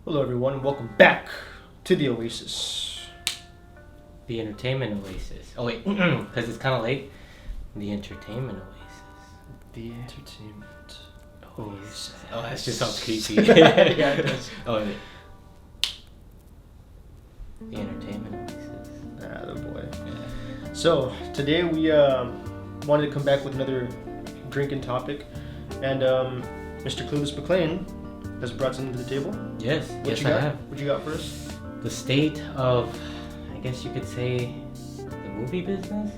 Hello, everyone, and welcome back to the Oasis. The Entertainment Oasis. Oh wait, because it's kind of late. The Entertainment Oasis. The Entertainment Oasis. Oh, that just sounds creepy. Yeah, it does. Oh wait. The Entertainment Oasis. Ah, the boy. Yeah. So today we wanted to come back with another drinking topic, and Mr. Clueless McLane has brought something to the table. Yes. What you I got? have. What you got for us? The state of, I guess you could say, the movie business.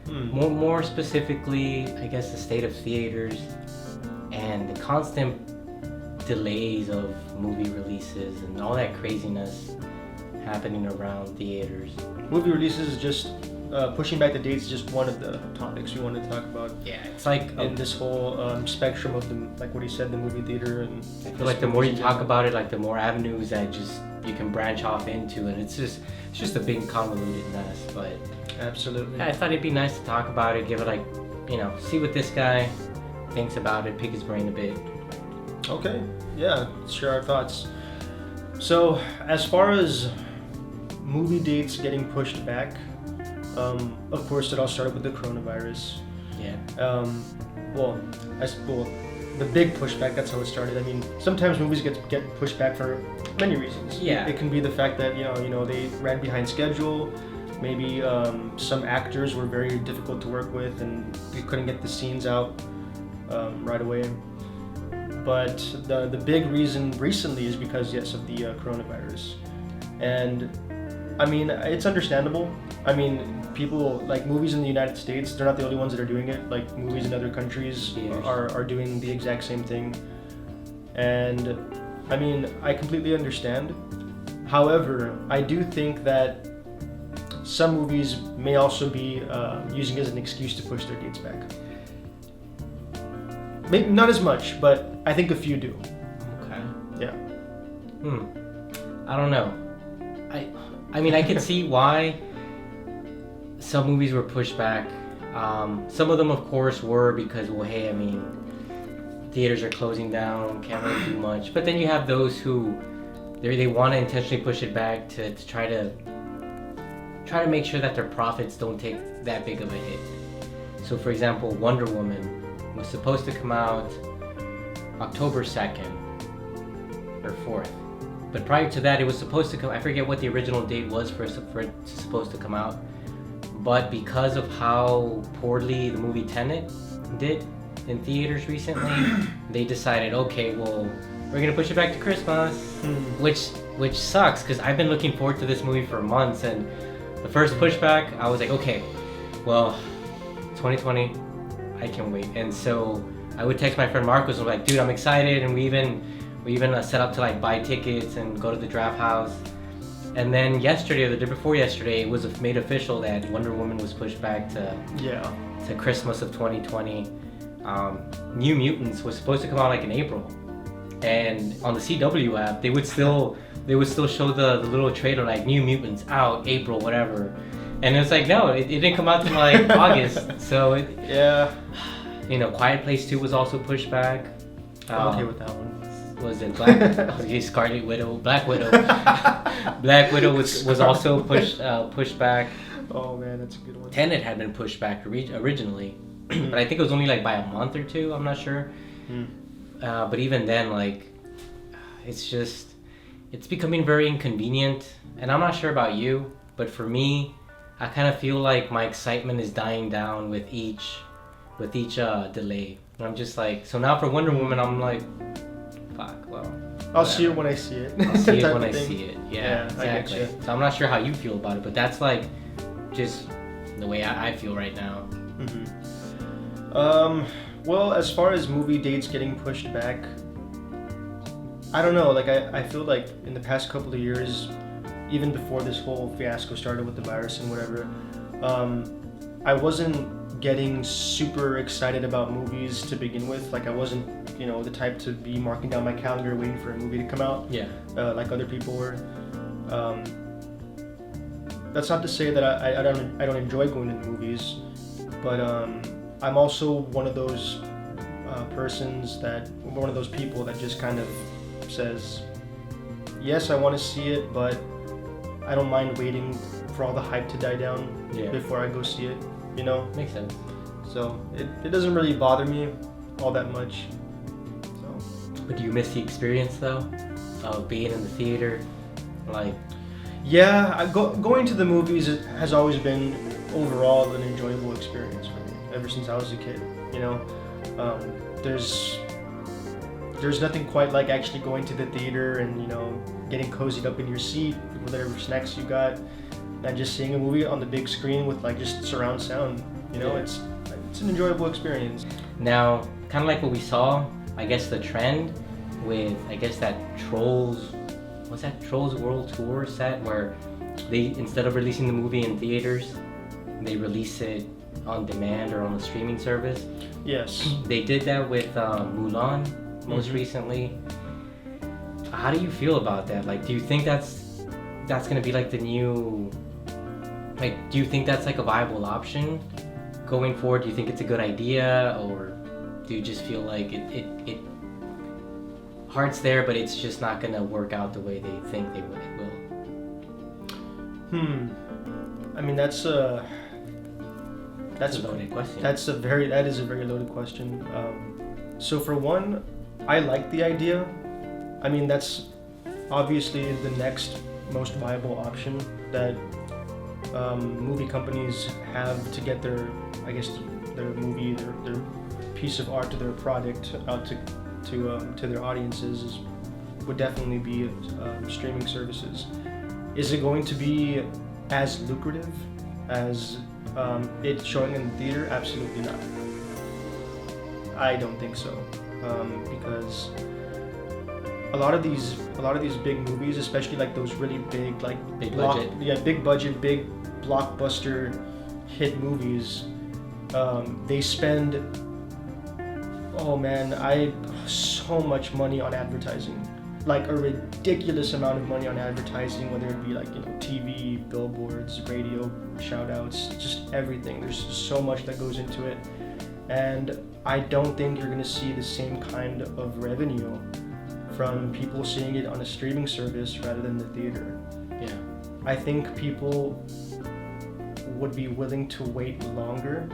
More specifically, I guess the state of theaters and the constant delays of movie releases and all that craziness happening around theaters. Movie releases is just pushing back the dates. Is just one of the topics we wanted to talk about. Yeah, it's like In this whole spectrum of the, like what he said, the movie theater, and I feel like the more you talk about it, like the more avenues that just you can branch off into, and it's just a big convoluted mess. But absolutely, yeah, I thought it'd be nice to talk about it, give it like, see what this guy thinks about it, pick his brain a bit. Okay, yeah, share our thoughts. So, as far as movie dates getting pushed back, of course, it all started with the coronavirus. Yeah. The big pushback, that's how it started. I mean, sometimes movies get pushed back for many reasons. Yeah. It can be the fact that, they ran behind schedule. Maybe some actors were very difficult to work with and they couldn't get the scenes out right away. But the big reason recently is because, yes, of the coronavirus. And, I mean, it's understandable. I mean, people, like movies in the United States, they're not the only ones that are doing it. Like movies in other countries are doing the exact same thing. And, I mean, I completely understand. However, I do think that some movies may also be using it as an excuse to push their dates back. Maybe not as much, but I think a few do. Okay. Yeah. I don't know. I mean, I can see why some movies were pushed back. Some of them, of course, were because, well, hey, I mean, theaters are closing down, can't really do much. But then you have those who they want to intentionally push it back to try to make sure that their profits don't take that big of a hit. So, for example, Wonder Woman was supposed to come out October 2nd or 4th. But prior to that, it was supposed to come, I forget what the original date was for it supposed to come out. But because of how poorly the movie Tenet did in theaters recently, they decided, okay, well, we're gonna push it back to Christmas, which sucks because I've been looking forward to this movie for months. And the first pushback, I was like, okay, well, 2020, I can wait. And so I would text my friend Marcos and I'm like, dude, I'm excited. And we even set up to like buy tickets and go to the draft house. And then yesterday, or the day before yesterday, it was made official that Wonder Woman was pushed back to Christmas of 2020. New Mutants was supposed to come out like in April, and on the CW app, they would still show the little trailer like New Mutants out April whatever, and it's like no, it didn't come out till like August. So Quiet Place 2 was also pushed back. I'm okay with that one. Was it Scarlet Widow? Black Widow. Black Widow was also pushed back. Oh man, that's a good one. Tenet had been pushed back originally, but I think it was only like by a month or two. I'm not sure. But even then, like, it's becoming very inconvenient. And I'm not sure about you, but for me, I kind of feel like my excitement is dying down with each delay. And I'm just like, so now for Wonder Woman, I'm like, fuck, well. I'll see it when I see it. I'll see it when I see it. Yeah, exactly. I get you. So I'm not sure how you feel about it, but that's like just the way I feel right now. Well, as far as movie dates getting pushed back, I don't know. Like I feel like in the past couple of years, even before this whole fiasco started with the virus and whatever, I wasn't getting super excited about movies to begin with. Like I wasn't, the type to be marking down my calendar waiting for a movie to come out. Yeah. Like other people were. That's not to say that I don't enjoy going to the movies, but I'm also one of those people that just kind of says, yes, I want to see it, but I don't mind waiting for all the hype to die down before I go see it. You know? Makes sense. So it doesn't really bother me all that much. So. But do you miss the experience though, of being in the theater, like? Yeah, going to the movies has always been overall an enjoyable experience for me ever since I was a kid. You know, there's nothing quite like actually going to the theater and, you know, getting cozied up in your seat with whatever snacks you got, and just seeing a movie on the big screen with like just surround sound. You know, it's an enjoyable experience. Now, kind of like what we saw, I guess the trend with, I guess that Trolls World Tour set, where they, instead of releasing the movie in theaters, they release it on demand or on the streaming service. Yes. They did that with Mulan most recently. How do you feel about that? Like, do you think that's gonna be like the new, like, do you think that's like a viable option going forward? Do you think it's a good idea, or do you just feel like it heart's there, but it's just not gonna work out the way they think it will? I mean, that's a loaded question. That is a very loaded question. So for one, I like the idea. I mean, that's obviously the next most viable option that movie companies have to get their movie, their piece of art, to their product out to their audiences would definitely be streaming services. Is it going to be as lucrative as it showing in the theater? Absolutely not. I don't think so, because a lot of these big movies, especially like those really big big budget, big blockbuster hit movies, they spend so much money on advertising, like a ridiculous amount of money on advertising, whether it be like, you know, TV, billboards, radio, shout outs, just everything. There's just so much that goes into it, and I don't think you're gonna see the same kind of revenue from people seeing it on a streaming service rather than the theater. Yeah. I think people would be willing to wait longer,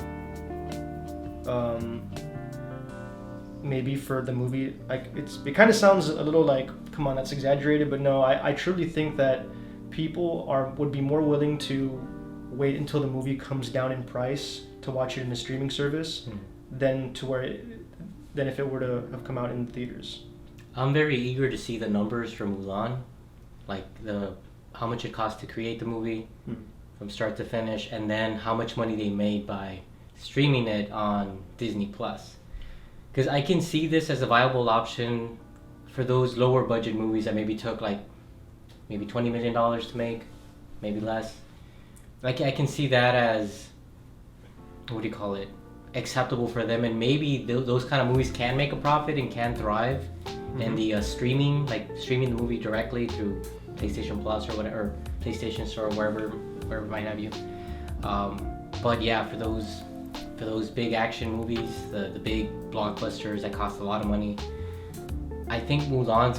maybe for the movie. Like, it kind of sounds a little like, come on, that's exaggerated, but no, I truly think that people would be more willing to wait until the movie comes down in price to watch it in a streaming service than if it were to have come out in theaters. I'm very eager to see the numbers for Mulan, like how much it cost to create the movie from start to finish, and then how much money they made by streaming it on Disney Plus. Because I can see this as a viable option for those lower budget movies that maybe took like maybe $20 million to make, maybe less. Like, I can see that as, what do you call it, acceptable for them, and maybe those kind of movies can make a profit and can thrive. And the streaming the movie directly through PlayStation Plus or whatever, or PlayStation Store, wherever it might have you. But yeah, for those big action movies, the big blockbusters that cost a lot of money, I think Mulan's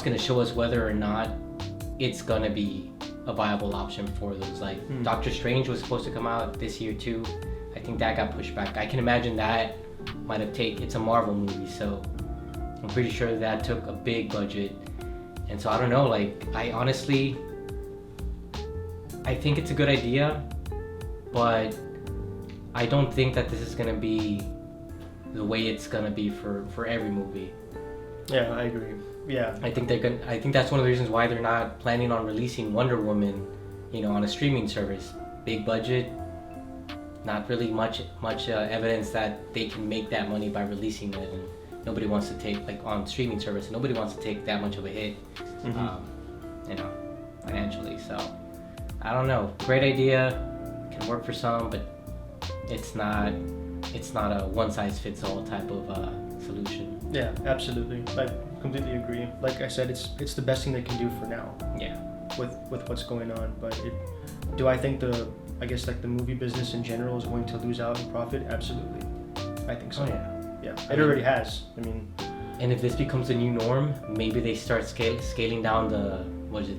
gonna show us whether or not it's gonna be a viable option for those. Like Doctor Strange was supposed to come out this year too. I think that got pushed back. I can imagine that might have it's a Marvel movie, so I'm pretty sure that took a big budget. And so I don't know, like, I think it's a good idea, but I don't think that this is gonna be the way it's gonna be for every movie. Yeah, I agree. Yeah. I think that's one of the reasons why they're not planning on releasing Wonder Woman, you know, on a streaming service. Big budget, not really much evidence that they can make that money by releasing it, and nobody wants to take, like, on streaming service, and nobody wants to take that much of a hit, you know, financially. So I don't know. Great idea, can work for some, but it's not a one size fits all type of solution. Yeah, absolutely. I completely agree. Like I said, it's the best thing they can do for now. Yeah. With what's going on, but do I think the movie business in general is going to lose out in profit? Absolutely. I think so. Oh, yeah. Yeah. It already has. I mean, And if this becomes a new norm, maybe they start scaling down the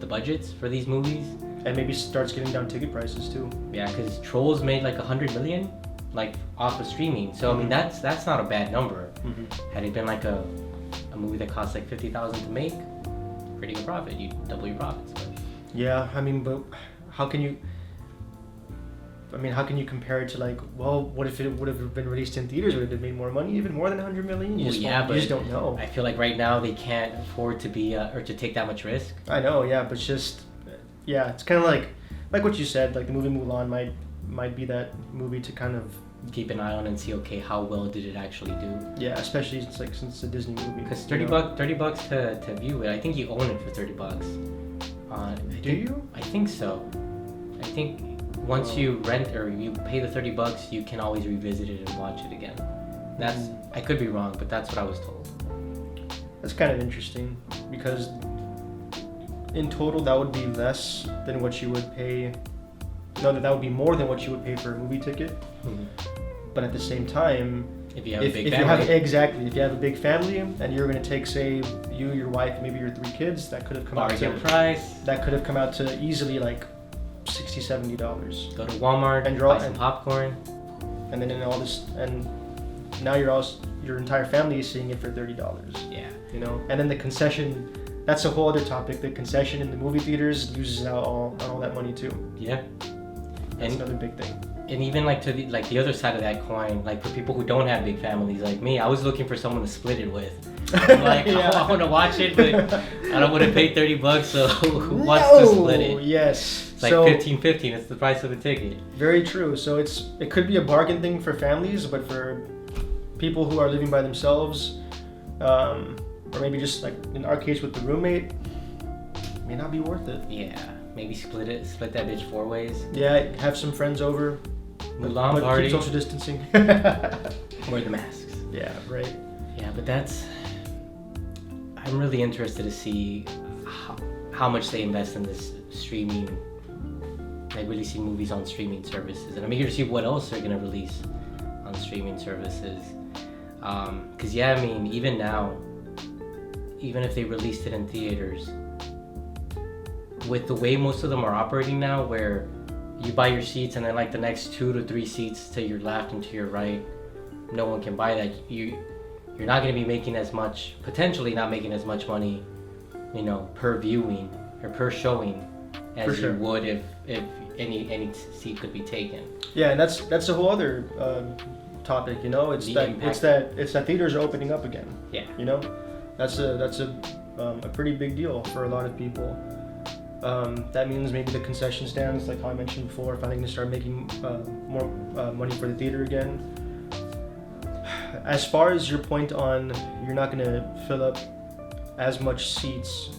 budgets for these movies. And maybe starts getting down ticket prices too. Yeah, because Trolls made like 100 million, like off of streaming. So I mean, that's not a bad number. Had it been like a movie that cost like 50,000 to make, pretty good profit. You double your profits. But. Yeah, I mean, but how can you compare it to like, well, what if it would have been released in theaters? Would it have made more money, even more than 100 million? You just don't know. I feel like right now they can't afford to be or to take that much risk. I know, yeah, but it's kind of like what you said, like the movie Mulan might be that movie to kind of keep an eye on and see, okay, how well did it actually do? Yeah, especially since it's a Disney movie. Because $30 to view it, I think you own it for $30. Do you? I think so. I think once you rent or you pay the $30, you can always revisit it and watch it again. I could be wrong, but that's what I was told. That's kind of interesting because in total that would be less than what you would pay. No, that would be more than what you would pay for a movie ticket. But at the same time, if you have a big family. If you have a big family and you're going to take, say, you, your wife, maybe your 3 kids, that could have come out to easily like $60-$70. Go to Walmart and buy some popcorn, and then all this, and now your entire family is seeing it for $30. Yeah, you know, and then the concession. That's a whole other topic. The concession in the movie theaters loses out on all that money too. Yeah, that's another big thing. And even like the other side of that coin, like for people who don't have big families like me, I was looking for someone to split it with. Like, yeah. I want to watch it, but I don't want to pay $30, so who wants to split it? Yes. It's like $15. It's the price of a ticket. Very true. So it could be a bargain thing for families, but for people who are living by themselves, or maybe just like in our case with the roommate, it may not be worth it. Yeah. Maybe split that bitch 4 ways. Yeah, have some friends over. Mulan party. Keep social distancing. Wear the masks. Yeah, right. Yeah, but I'm really interested to see how much they invest in this streaming, like releasing movies on streaming services. And I'm eager to see what else they're going to release on streaming services. Because, yeah, I mean, even now, even if they released it in theaters, with the way most of them are operating now, where you buy your seats and then like the next 2 to 3 seats to your left and to your right, no one can buy that. You're not going to be making as much, potentially not making as much money, you know, per viewing or per showing as you would if any seat could be taken. Yeah, and that's a whole other topic. You know, it's that theaters are opening up again. Yeah. You know, that's a pretty big deal for a lot of people. That means maybe the concession stands, like how I mentioned before, if I'm going to start making more money for the theater again. As far as your point on you're not going to fill up as much seats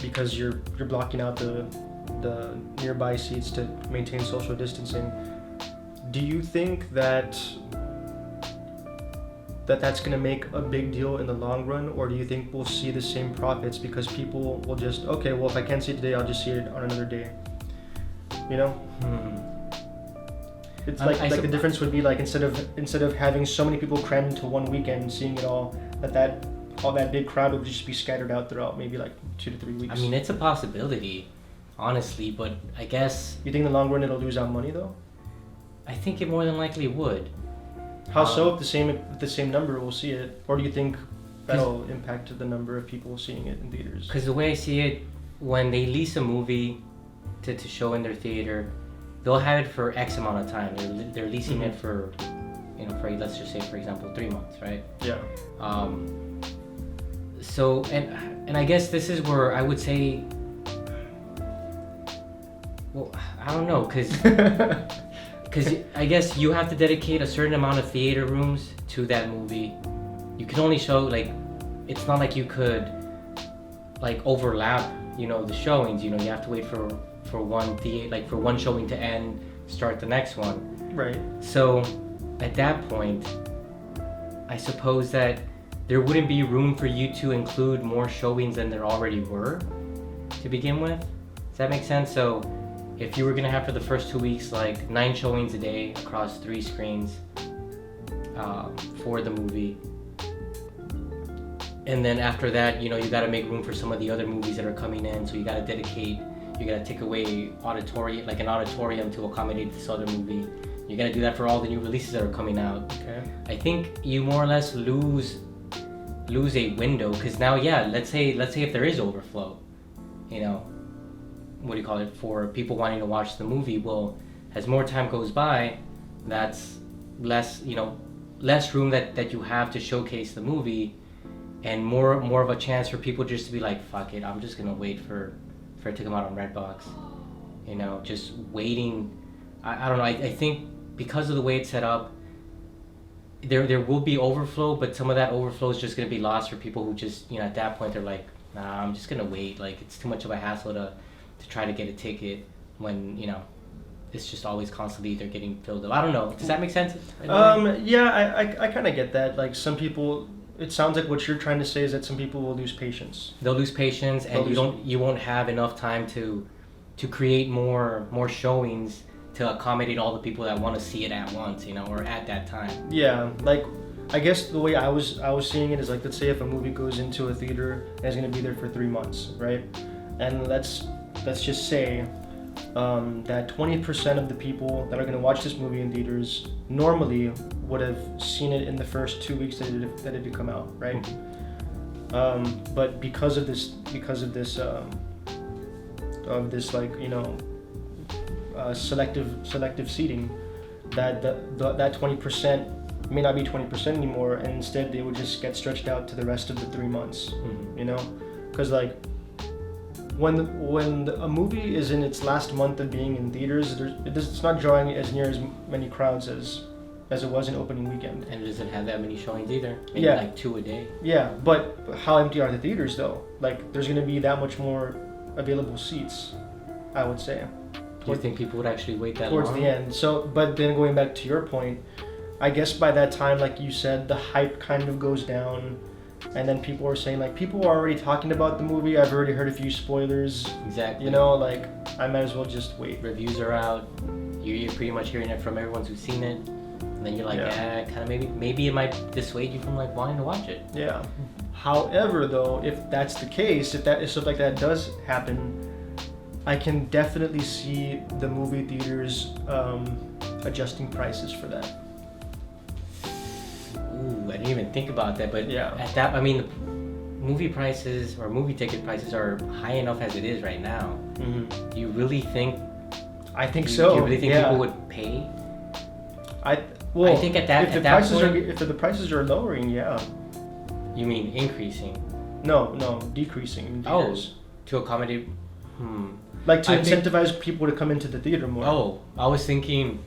because you're blocking out the nearby seats to maintain social distancing, do you think that's going to make a big deal in the long run, or do you think we'll see the same profits because people will just, okay, well, if I can't see it today, I'll just see it on another day, you know? It's like the difference would be like instead of having so many people crammed into one weekend seeing it all, all that big crowd would just be scattered out throughout maybe like 2 to 3 weeks. I mean, it's a possibility, honestly, but I guess... You think in the long run it'll lose out money though? I think it more than likely would. How so? If the same number will see it, or do you think that'll impact the number of people seeing it in theaters? Because the way I see it, when they lease a movie to show in their theater, they'll have it for X amount of time. They're leasing it for, you know, for let's just say, for example, 3 months, right? Yeah. So and I guess this is where I would say, well, I don't know, because I guess you have to dedicate a certain amount of theater rooms to that movie. You can only show, like, it's not like you could, like, overlap, you know, the showings. You know, you have to wait for one for one showing to end, start the next one. Right. So, at that point, I suppose that there wouldn't be room for you to include more showings than there already were to begin with. Does that make sense? So, if you were going to have for the first 2 weeks like 9 showings a day across 3 screens for the movie, and then after that, you got to make room for some of the other movies that are coming in. So you got to take away auditorium, like an auditorium, to accommodate this other movie. You got to do that for all the new releases that are coming out. Okay. I think you more or less lose a window, because now, let's say if there is overflow, what do you call it, for people wanting to watch the movie. Well, as more time goes by, that's less room that you have to showcase the movie, and more of a chance for people just to be like, fuck it, I'm just gonna wait for it to come out on Redbox. Just waiting. I don't know. I think because of the way it's set up, there will be overflow, but some of that overflow is just gonna be lost for people who just, at that point they're like, nah, I'm just gonna wait. Like, it's too much of a hassle to try to get a ticket when, it's just always constantly they're getting filled up. I don't know. Does that make sense? Yeah, I kind of get that. Like, some people, it sounds like what you're trying to say is that some people will lose patience. They'll lose patience, and you won't have enough time to create more showings to accommodate all the people that want to see it at once, or at that time. Yeah, like, I guess the way I was seeing it is like, let's say if a movie goes into a theater and is going to be there for 3 months, right? And let's just say that 20% of the people that are going to watch this movie in theaters normally would have seen it in the first 2 weeks that it had come out, right? But because of this like, selective seating, that 20% may not be 20% anymore, and instead they would just get stretched out to the rest of the 3 months. Because like, when a movie is in its last month of being in theaters, it's not drawing as near as many crowds as it was in opening weekend. And it doesn't have that many showings either. Maybe like 2 a day. Yeah, but how empty are the theaters though? Like, there's going to be that much more available seats, I would say. Do you think people would actually wait that towards long? the end? So, but then going back to your point, I guess by that time, like you said, the hype kind of goes down. And then people are saying, like, people are already talking about the movie. I've already heard a few spoilers. Exactly. Like, I might as well just wait. Reviews are out. You're pretty much hearing it from everyone who's seen it. And then you're like, kind of maybe it might dissuade you from, like, wanting to watch it. Yeah. However, though, if that's the case, if stuff like that does happen, I can definitely see the movie theaters adjusting prices for that. Ooh, I didn't even think about that, but yeah. At that, I mean, the movie prices or movie ticket prices are high enough as it is right now. Mm-hmm. You really think? I think so. You really think people would pay? I think if the prices are lowering, yeah. You mean increasing? No, decreasing in theaters. To accommodate. Like to incentivize people to come into the theater more. Oh, I was thinking,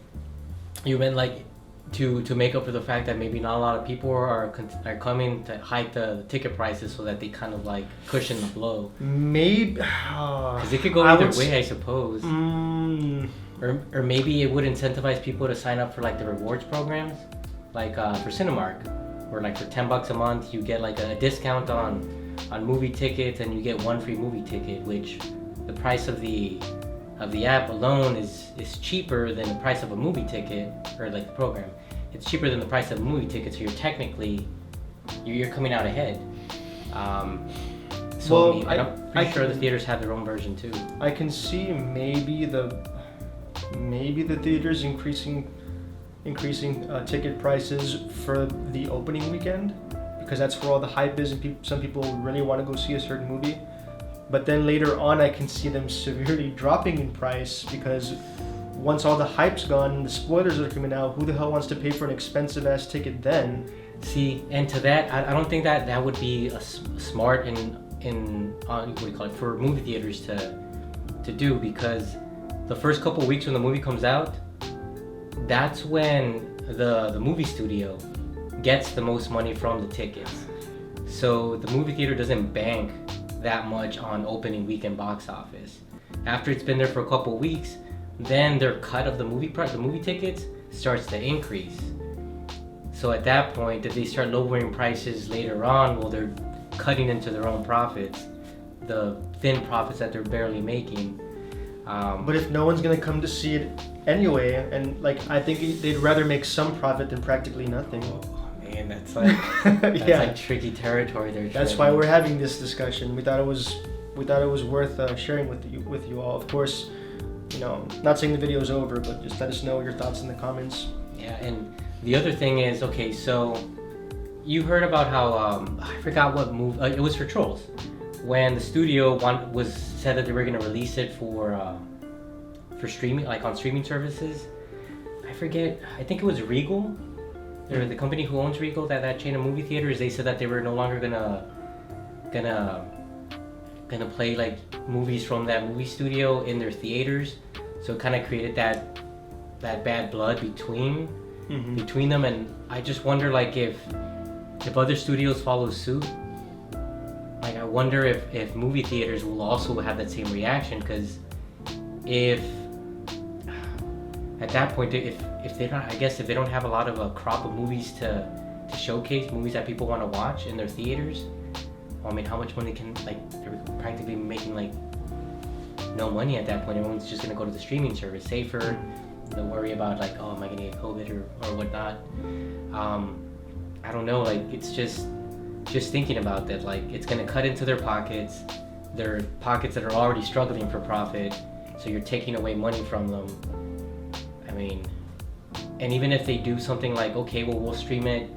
you meant like to make up for the fact that maybe not a lot of people are coming to hike the ticket prices, so that they kind of like cushion the blow. Maybe. Because it could go either way, I suppose. Or maybe it would incentivize people to sign up for like the rewards programs, like for Cinemark, where like for $10 a month you get like a discount on movie tickets, and you get 1 free movie ticket, which the price of the app alone is cheaper than the price of a movie ticket, or like the program. It's cheaper than the price of a movie ticket, so you're technically you're coming out ahead. I'm pretty sure the theaters have their own version too. I can see maybe the theaters increasing ticket prices for the opening weekend, because that's where all the hype is, and some people really want to go see a certain movie. But then later on, I can see them severely dropping in price, because once all the hype's gone and the spoilers are coming out, who the hell wants to pay for an expensive ass ticket then? See, and to that, I don't think that would be a smart what do you call it, for movie theaters to do, because the first couple of weeks when the movie comes out, that's when the movie studio gets the most money from the tickets. So the movie theater doesn't bank that much on opening weekend box office. After it's been there for a couple of weeks, then their cut of the movie tickets starts to increase. So at that point, if they start lowering prices later on, well, they're cutting into their own profits, the thin profits that they're barely making. But if no one's gonna come to see it anyway, and like, I think they'd rather make some profit than practically nothing. Oh man, mean, that's like that's Yeah. like tricky territory there. That's why we're having this discussion. We thought it was worth sharing with you all. Of course, not saying the video is over, but just let us know your thoughts in the comments. Yeah, and the other thing is, okay, so you heard about how I forgot what movie it was for Trolls, when the studio said that they were gonna release it for streaming, like on streaming services. I forget. I think it was Regal, or the company who owns Regal, that chain of movie theaters. They said that they were no longer gonna play like movies from that movie studio in their theaters. So it kind of created that bad blood between them, and I just wonder like if other studios follow suit. Like I wonder if movie theaters will also have that same reaction, because if at that point, if they don't have a lot of a crop of movies to showcase, movies that people want to watch in their theaters, well, I mean, how much money can, like, they're practically making like no money at that point. Everyone's just gonna go to the streaming service, safer. They'll worry about like, oh, am I gonna get COVID or whatnot. I don't know, like it's just thinking about that, like it's gonna cut into their pockets that are already struggling for profit. So you're taking away money from them. I mean, and even if they do something like, okay, well, we'll stream it,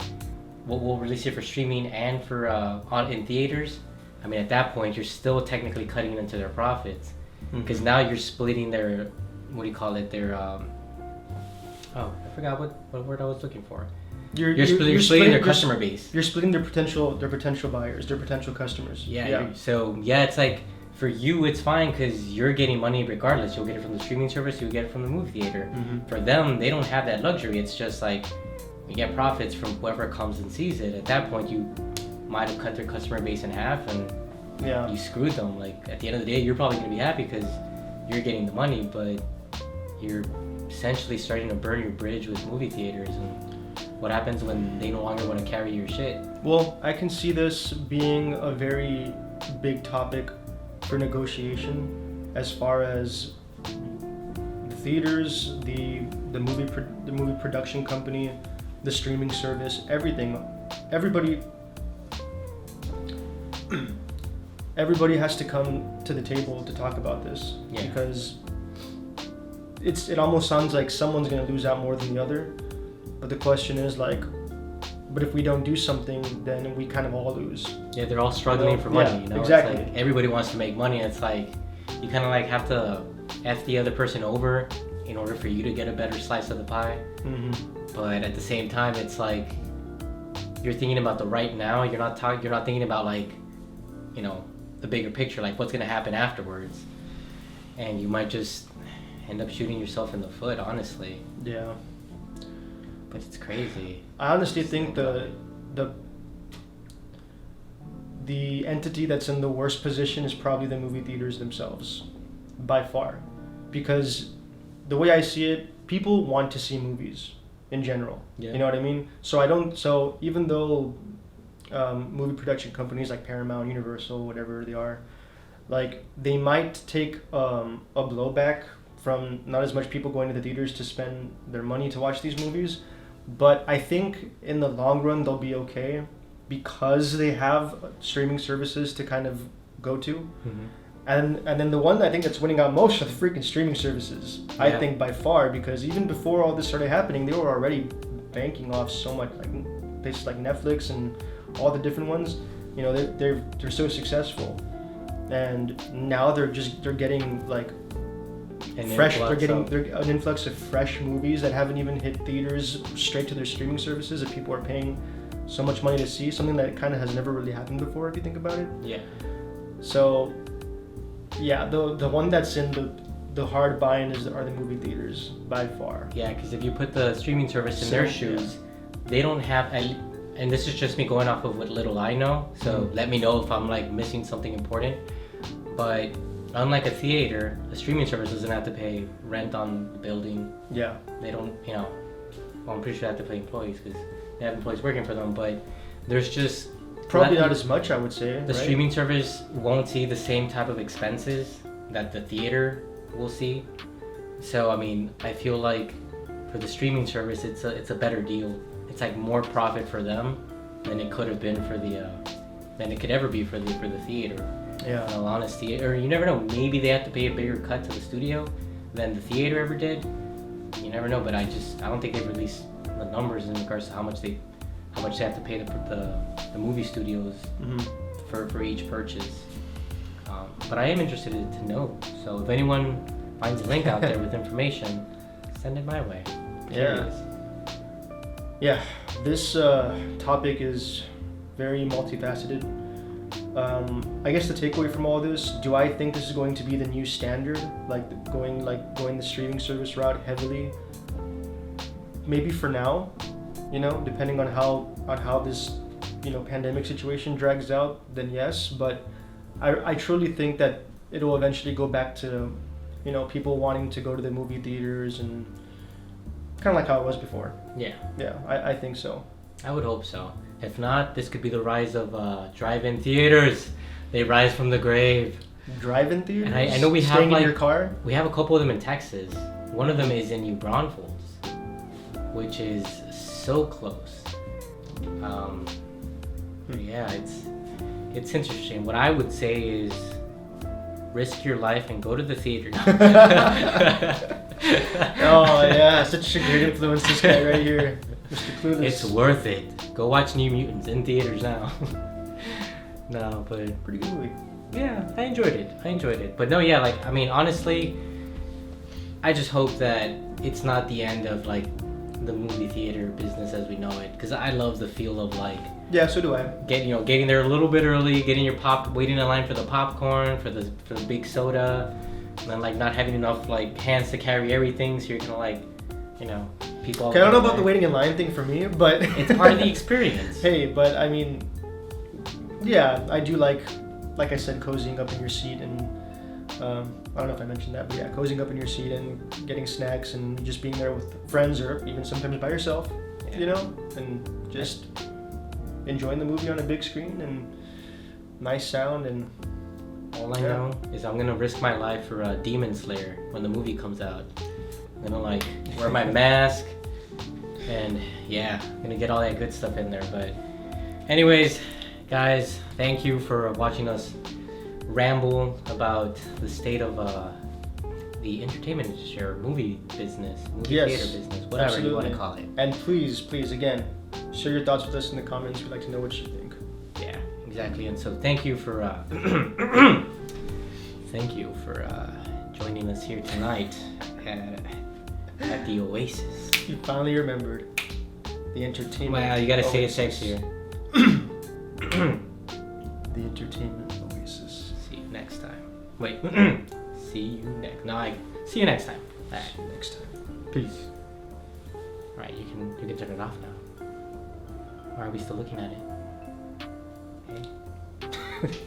we'll release it for streaming and for in theaters. I mean, at that point, you're still technically cutting into their profits, because now you're splitting their, what do you call it? Their oh, I forgot what word I was looking for. You're splitting their customer base. You're splitting their potential buyers, their potential customers. Yeah. So yeah, it's like, for you, it's fine because you're getting money regardless. You'll get it from the streaming service, you'll get it from the movie theater. For them, they don't have that luxury. It's just like, you get profits from whoever comes and sees it. At that point, you might have cut their customer base in half, and you screwed them. Like, at the end of the day, you're probably going to be happy because you're getting the money, but you're essentially starting to burn your bridge with movie theaters. And what happens when they no longer want to carry your shit? Well, I can see this being a very big topic for negotiation, as far as the theaters, the movie production company, the streaming service, everything. Everybody has to come to the table to talk about this, because it almost sounds like someone's going to lose out more than the other. But the question is like, but if we don't do something, then we kind of all lose. Yeah, they're all struggling for money. Exactly. It's like everybody wants to make money. It's like you kind of like have to F the other person over in order for you to get a better slice of the pie. But at the same time, it's like you're thinking about the right now. You're not thinking about like, the bigger picture, like what's gonna happen afterwards. And you might just end up shooting yourself in the foot, honestly. Yeah. But it's crazy. I honestly think the entity that's in the worst position is probably the movie theaters themselves, by far, because the way I see it, people want to see movies in general. Yeah. You know what I mean? So even though movie production companies like Paramount, Universal, whatever they are, like they might take a blowback from not as much people going to the theaters to spend their money to watch these movies. But I think in the long run they'll be okay because they have streaming services to kind of go to. And then the one I think that's winning out most are the freaking streaming services. Yeah. I think by far, because even before all this started happening, they were already banking off so much, like places like Netflix and all the different ones. They're so successful, and now they're getting like an influx of fresh movies that haven't even hit theaters straight to their streaming services that people are paying so much money to see, something that kind of has never really happened before if you think about it. Yeah. So yeah, the one that's in the hard buy-in are the movie theaters by far. Yeah, because if you put the streaming service in their shoes, they don't have, and this is just me going off of what little I know, so let me know if I'm like missing something important. But unlike a theater, a streaming service doesn't have to pay rent on the building. Yeah. They don't, well, I'm pretty sure they have to pay employees because they have employees working for them, but there's just... Probably not as much, I would say. The streaming service won't see the same type of expenses that the theater will see. So, I mean, I feel like for the streaming service, it's a better deal. it's like more profit for them than it could have been for the than it could ever be for the theater. Yeah. In all honesty, or you never know. Maybe they have to pay a bigger cut to the studio than the theater ever did. You never know. But I don't think they've released the numbers in regards to how much they have to pay the movie studios for each purchase. But I am interested to know. So if anyone finds a link out there with information, send it my way. I'm curious. Yeah. This topic is very multifaceted. I guess the takeaway from all this, do I think this is going to be the new standard, going the streaming service route heavily? Maybe for now, depending on how this pandemic situation drags out, then yes. But I truly think that it will eventually go back to people wanting to go to the movie theaters and kind of like how it was before. Yeah. I think so. I would hope so. If not, this could be the rise of drive-in theaters. They rise from the grave. Drive-in theaters? And I know we have staying in your car. We have a couple of them in Texas. One of them is in New Braunfels, which is so close. Yeah, it's interesting. What I would say is risk your life and go to the theater. Oh yeah, such a great influence, this guy right here, Mr. Clueless. It's worth it. Go watch New Mutants in theaters now. No, but pretty good movie. Yeah, I enjoyed it. But no, yeah, honestly, I just hope that it's not the end of the movie theater business as we know it, because I love the feel of yeah, so do I. Getting there a little bit early, getting your waiting in line for the popcorn, for the big soda, and then not having enough hands to carry everything, so you're kind of people. Okay, I don't know about the waiting in line thing for me, but it's part of the experience. Hey, but I mean, yeah, I do like I said, cozying up in your seat and I don't know if I mentioned that, but yeah, cozying up in your seat and getting snacks and just being there with friends or even sometimes by yourself, and just enjoying the movie on a big screen and nice sound. And all I know is I'm gonna risk my life for Demon Slayer when the movie comes out. I'm gonna wear my mask and I'm gonna get all that good stuff in there. But anyways, guys, thank you for watching us ramble about the state of the entertainment industry or movie business, theater business, whatever you want to call it. And please, again, share your thoughts with us in the comments. We'd like to know what you think. Yeah, exactly. And so thank you for joining us here tonight at the Oasis. You finally remembered the entertainment. Wow, you gotta say it sexier. The entertainment Oasis. See you next time. Wait. See you next. No, see you next time. All right. See you next time. Peace. All right, you can turn it off now. Why are we still looking at it? Hey.